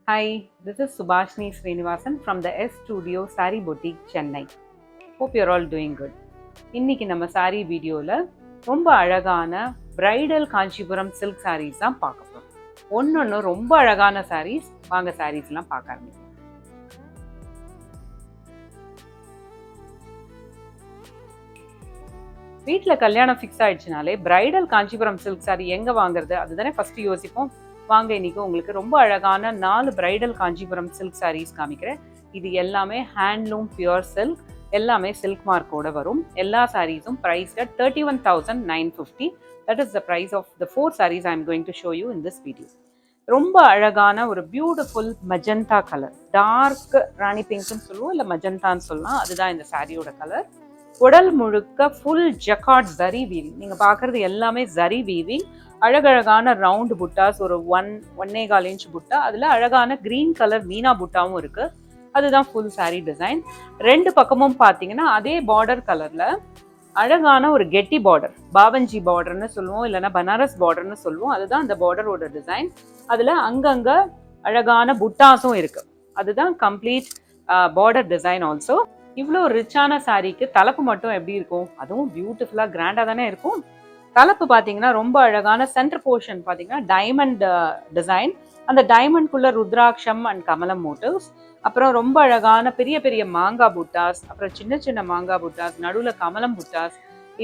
Hi, this is Subhashni Srinivasan from the S Studio Saree Boutique, Chennai. Hope you're all doing good. இன்னைக்கு நம்ம sorry வீடியோவில் ரொம்ப அழகான bridal Kanchipuram silk saris தான் பார்க்க போகிறோம். ஒன்று ரொம்ப அழகான சாரீஸ். வாங்க சாரீஸ்லாம் பார்க்க ஆரம்பிக்கலாம். வீட்டில் கல்யாணம் ஃபிக்ஸ் ஆயிடுச்சுனாலே பிரைடல் காஞ்சிபுரம் சில்க் சாரி எங்கே வாங்குறது அதுதானே ஃபஸ்ட்டு யோசிப்போம். வாங்க இன்னைக்கு உங்களுக்கு ரொம்ப அழகான 4 பிரைடல் காஞ்சிபுரம் சில்க் சாரீஸ் காமிக்கிறேன். இது எல்லாமே ஹேண்ட்லூம் பியூர் சில்க், எல்லாமே சில்க் மார்க்கோட வரும். எல்லா சாரீஸும் priced at 31,950. That is the price of the 4 saris I am going to show you in this video. ரொம்ப அழகான ஒரு beautiful magenta colour, dark rani பிங்க்னு சொல்லுவோம், இல்லை மஜந்தான்னு சொல்லலாம். அதுதான் இந்த சாரியோட கலர். உடல் முழுக்க ஃபுல் ஜக்கார்ட் ஜரி வீவிங். நீங்கள் பார்க்குறது எல்லாமே ஜரி வீவிங். அழகழகான ரவுண்ட் புட்டாஸ், ஒரு 1.25 இன்ச் புட்டா, அதில் அழகான கிரீன் கலர் மீனா புட்டாவும் இருக்குது. அதுதான் ஃபுல் சாரீ டிசைன். ரெண்டு பக்கமும் பார்த்தீங்கன்னா அதே பார்டர் கலரில் அழகான ஒரு கெட்டி பார்டர், பாவஞ்சி பார்டர்னு சொல்லுவோம், இல்லைன்னா பனாரஸ் பார்டர்னு சொல்லுவோம். அதுதான் அந்த பார்டரோட டிசைன். அதில் அங்கங்கே அழகான புட்டாஸும் இருக்குது. அதுதான் கம்ப்ளீட் பார்டர் டிசைன். ஆல்சோ இவ்வளோ ரிச்சான சாரீக்கு தலைப்பு மட்டும் எப்படி இருக்கும்? அதுவும் பியூட்டிஃபுல்லாக கிராண்டாக தானே இருக்கும். தலைப்பு பார்த்தீங்கன்னா ரொம்ப அழகான சென்டர் போர்ஷன் பார்த்தீங்கன்னா டைமண்ட் டிசைன். அந்த டைமண்ட்குள்ள ருத்ராட்சம் அண்ட் கமலம் மோட்டிவ்ஸ், அப்புறம் ரொம்ப அழகான பெரிய பெரிய மாங்காய் புட்டாஸ், அப்புறம் சின்ன சின்ன மாங்காய் புட்டாஸ், நடுவில் கமலம் புட்டாஸ்.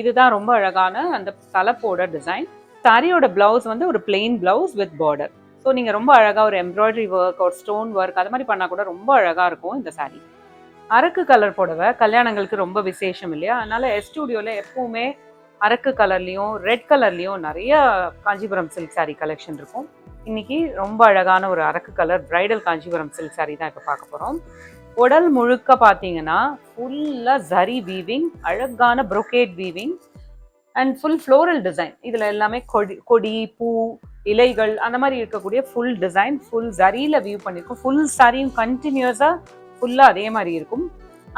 இதுதான் ரொம்ப அழகான அந்த தலைப்போட டிசைன். சாரியோட பிளவுஸ் வந்து ஒரு plain blouse with border. So நீங்கள் ரொம்ப அழகாக ஒரு எம்ப்ராய்டரி ஒர்க், ஒரு ஸ்டோன் ஒர்க் அது மாதிரி பண்ணால் கூட ரொம்ப அழகாக இருக்கும் இந்த சாரீ. அரக்கு கலர் புடவை கல்யாணங்களுக்கு ரொம்ப விசேஷம் இல்லையா? அதனால எஸ் ஸ்டூடியோவில் எப்பவுமே அரக்கு கலர்லேயும் ரெட் கலர்லேயும் நிறைய காஞ்சிபுரம் சில்க் சாரீ கலெக்ஷன் இருக்கும். இன்னைக்கு ரொம்ப அழகான ஒரு அரக்கு colour bridal Kanchipuram silk sari தான் இப்போ பார்க்க போகிறோம். உடல் முழுக்க பார்த்தீங்கன்னா ஃபுல்லாக ஜரி வீவிங், அழகான brocade weaving and full floral design. இதில் எல்லாமே கொடி, பூ, இலைகள் அந்த மாதிரி இருக்கக்கூடிய ஃபுல் டிசைன், ஃபுல் ஜரியில் வீவ் பண்ணியிருக்கோம். ஃபுல் சாரியும் கண்டினியூஸாக ஃபுல்லாக அதே மாதிரி இருக்கும்.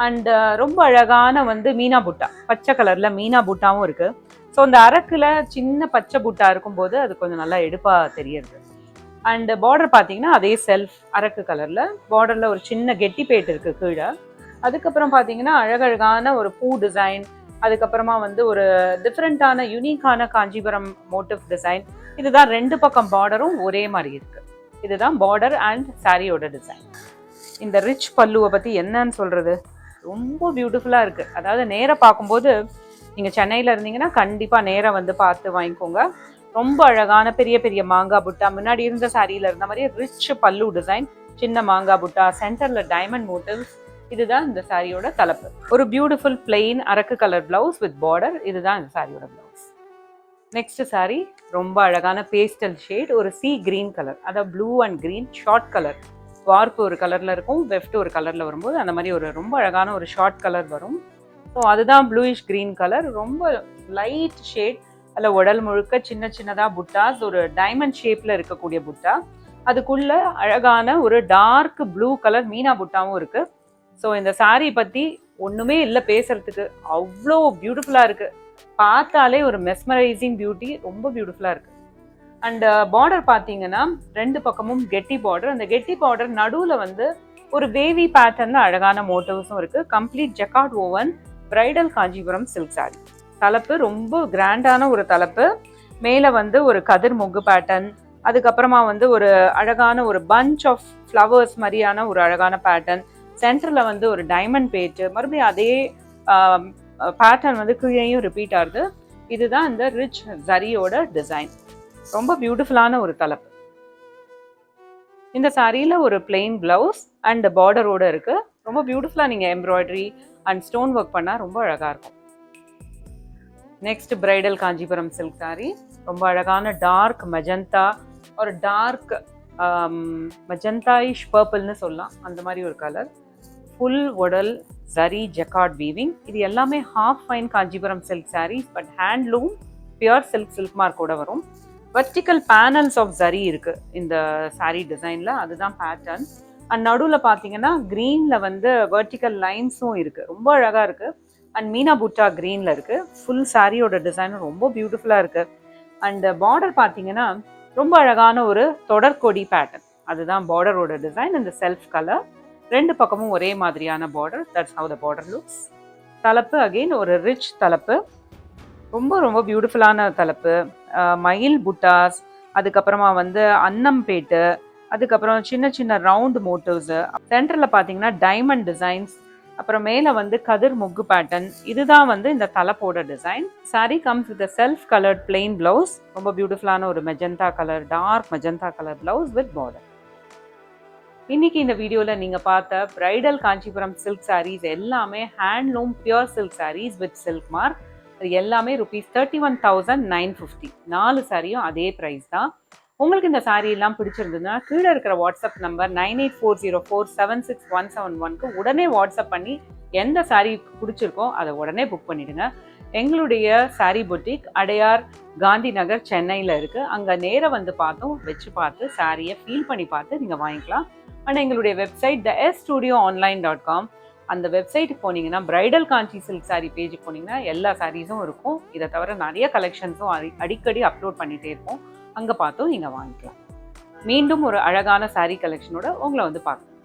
அண்ட் ரொம்ப அழகான வந்து மீனா புட்டா, பச்சை கலரில் மீனா புட்டாவும் இருக்குது. ஸோ அந்த அரக்கில் சின்ன பச்சை புட்டா இருக்கும்போது அது கொஞ்சம் நல்லா எடுப்பாக தெரியுது. அண்ட் பார்டர் பார்த்தீங்கன்னா அதே செல்ஃப் அரக்கு கலரில் பார்டரில் ஒரு சின்ன கெட்டி பேட் இருக்குது கீழே. அதுக்கப்புறம் பார்த்தீங்கன்னா அழகழகான ஒரு பூ டிசைன், அதுக்கப்புறமா வந்து ஒரு டிஃப்ரெண்ட்டான யூனிக்கான காஞ்சிபுரம் மோட்டிவ் டிசைன். இதுதான் ரெண்டு பக்கம் பார்டரும் ஒரே மாதிரி இருக்குது. இதுதான் பார்டர் அண்ட் சாரியோட டிசைன். இந்த ரிச் பல்லுவை பற்றி என்னன்னு சொல்கிறது, ரொம்ப பியூட்டிஃபுல்லாக இருக்குது. அதாவது நேராக பார்க்கும்போது நீங்கள் சென்னையில் இருந்தீங்கன்னா கண்டிப்பாக நேராக வந்து பார்த்து வாங்கிக்கோங்க. ரொம்ப அழகான பெரிய பெரிய மாங்காய் புட்டா, முன்னாடி இருந்த சாரியில் இருந்த மாதிரி ரிச் பல்லு டிசைன், சின்ன மாங்காய் புட்டா, சென்டரில் டைமண்ட் மோட்டிவ்ஸ். இதுதான் இந்த சாரியோட தலைப்பு. ஒரு beautiful plain Araku colour blouse with border. இதுதான் இந்த சாரியோட பிளவுஸ். நெக்ஸ்ட் சாரி ரொம்ப அழகான பேஸ்டல் ஷேட், ஒரு சி கிரீன் கலர், அதாவது blue and green short colour. வார்ப்பு ஒரு கலரில் இருக்கும், வெஃப்ட் ஒரு கலரில் வரும்போது அந்த மாதிரி ஒரு ரொம்ப அழகான ஒரு ஷார்ட் கலர் வரும். ஸோ அதுதான் ப்ளூயிஷ் க்ரீன் கலர், ரொம்ப லைட் ஷேட். அதில் உடல் முழுக்க சின்ன சின்னதாக புட்டாஸ், ஒரு டைமண்ட் ஷேப்பில் இருக்கக்கூடிய புட்டா, அதுக்குள்ள அழகான ஒரு டார்க் ப்ளூ கலர் மீனா புட்டாவும் இருக்குது. ஸோ இந்த சாரீ பற்றி ஒன்றுமே இல்லை பேசுறதுக்கு, அவ்வளோ பியூட்டிஃபுல்லாக இருக்குது. பார்த்தாலே ஒரு மெஸ்மரைசிங் பியூட்டி, ரொம்ப பியூட்டிஃபுல்லாக இருக்குது. அண்ட் பார்டர் பார்த்தீங்கன்னா ரெண்டு பக்கமும் கெட்டி பார்டர். அந்த கெட்டி பார்டர் நடுவில் வந்து ஒரு வேவி பேட்டர்னில் அழகான மோட்டிவ்ஸும் இருக்குது. Complete jacquard woven bridal Kanchipuram silk sari. தலைப்பு ரொம்ப கிராண்டான ஒரு தலைப்பு. மேலே வந்து ஒரு கதிர் மொக்கு பேட்டர்ன், அதுக்கப்புறமா வந்து ஒரு அழகான ஒரு பஞ்ச் ஆஃப் ஃப்ளவர்ஸ் மாதிரியான ஒரு அழகான பேட்டர்ன். சென்டரில் வந்து ஒரு டைமண்ட் பேட்டு, மறுபடியும் அதே பேட்டர்ன் வந்து கீழேயும் ரிப்பீட் ஆகுது. இதுதான் இந்த ரிச் ஜரியோட டிசைன். ரொம்ப பியூட்டிஃபுல்லான ஒரு தலைப்பு. இந்த சாரியில் ஒரு பிளெயின் பிளவுஸ் அண்ட் பார்டரோட இருக்கு. ரொம்ப பியூட்டிஃபுல்லாக நீங்கள் எம்ப்ராய்டரி அண்ட் ஸ்டோன் ஒர்க் பண்ணால் ரொம்ப அழகாக இருக்கும். Next bridal Kanchipuram silk sorry. ரொம்ப அழகான டார்க் மஜந்தா, ஒரு டார்க் மஜந்தாயிஷ் பர்பிள்னு சொல்லலாம், அந்த மாதிரி ஒரு கலர். ஃபுல் உடல் ஜரி ஜக்கார்ட் வீவிங். இது எல்லாமே half fine Kanchipuram silk saris, but handloom pure silk மார்க்கோட வரும். வெர்டிக்கல் பேனல்ஸ் ஆஃப் ஜரி இருக்குது இந்த சாரீ டிசைனில், அதுதான் பேட்டர்ன். அண்ட் நடுவில் பார்த்தீங்கன்னா க்ரீனில் வந்து வெர்டிக்கல் லைன்ஸும் இருக்குது, ரொம்ப அழகாக இருக்குது. அண்ட் மீனா புட்டா க்ரீனில் இருக்குது. ஃபுல் சாரியோட டிசைனும் ரொம்ப பியூட்டிஃபுல்லாக இருக்குது. அண்ட் பார்டர் பார்த்தீங்கன்னா ரொம்ப அழகான ஒரு தொடர்கொடி பேட்டர்ன். அதுதான் பார்டரோட டிசைன். இந்த செல்ஃப் கலர், 2 பக்கமும் ஒரே மாதிரியான border. That's how the border looks. தலைப்பு அகெயின் ஒரு ரிச் தலைப்பு, ரொம்ப ரொம்ப பியூட்டிஃபுல்லான தலைப்பு. மயில் புட்டாஸ், அதுக்கப்புறமா வந்து அன்னம்பேட்டு, அதுக்கப்புறம் சின்ன சின்ன ரவுண்ட் மோட்டிவ்ஸு, சென்டரில் பார்த்தீங்கன்னா டைமண்ட் டிசைன்ஸ், அப்புறம் மேலே வந்து கதிர் முக்கு பேட்டர்ன். இதுதான் வந்து இந்த தலைப்போட design. Sari comes with self coloured plain blouse. ரொம்ப பியூட்டிஃபுல்லான ஒரு magenta colour, dark magenta colour blouse with border. இன்னைக்கு இந்த வீடியோவில் நீங்கள் பார்த்த பிரைடல் காஞ்சிபுரம் சில்க் சாரீஸ் எல்லாமே handloom pure silk sarees with silk mark. அது எல்லாமே ₹31,950. 4 சாரியும் அதே ப்ரைஸ் தான். உங்களுக்கு இந்த சாரீ எல்லாம் பிடிச்சிருந்ததுன்னா கீழே இருக்கிற வாட்ஸ்அப் நம்பர் 9840476171க்கு உடனே வாட்ஸ்அப் பண்ணி எந்த சாரீ பிடிச்சிருக்கோ அதை உடனே புக் பண்ணிடுங்க. எங்களுடைய சாரீ புட்டிக் அடையார் காந்தி நகர் சென்னையில் இருக்குது. அங்கே நேராக வந்து பார்த்தும் வச்சு பார்த்து சாரியை ஃபீல் பண்ணி பார்த்து நீங்கள் வாங்கிக்கலாம். அண்ட் எங்களுடைய வெப்சைட் thestudio.online.com. அந்த வெப்சைட்டுக்கு போனீங்கன்னா பிரைடல் காஞ்சி சில்க் சாரீ பேஜுக்கு போனீங்கன்னா எல்லா சாரீஸும் இருக்கும். இதை தவிர நிறைய கலெக்ஷன்ஸும் அடிக்கடி அப்லோட் பண்ணிகிட்டே இருப்போம். அங்கே பார்த்தும் நீங்கள் வாங்கிக்கலாம். மீண்டும் ஒரு அழகான சாரீ கலெக்ஷனோட உங்களை வந்து பார்க்கலாம்.